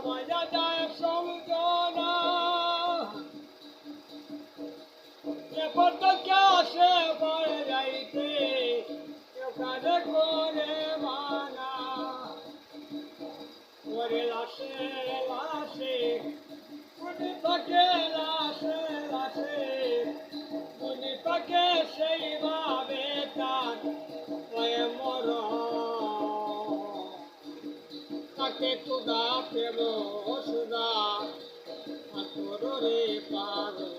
মজা যায় সমঝোনা যে পর্যন্ত আসে পড়ে যাইতে ওখানে করে মানা করে লাশে লাশে মনে পাকে লাশে লাশে মনে পাকে সেইভাবে তার হয়ে মর তাকে খুদা প্রেম সুদা তোরে পাগল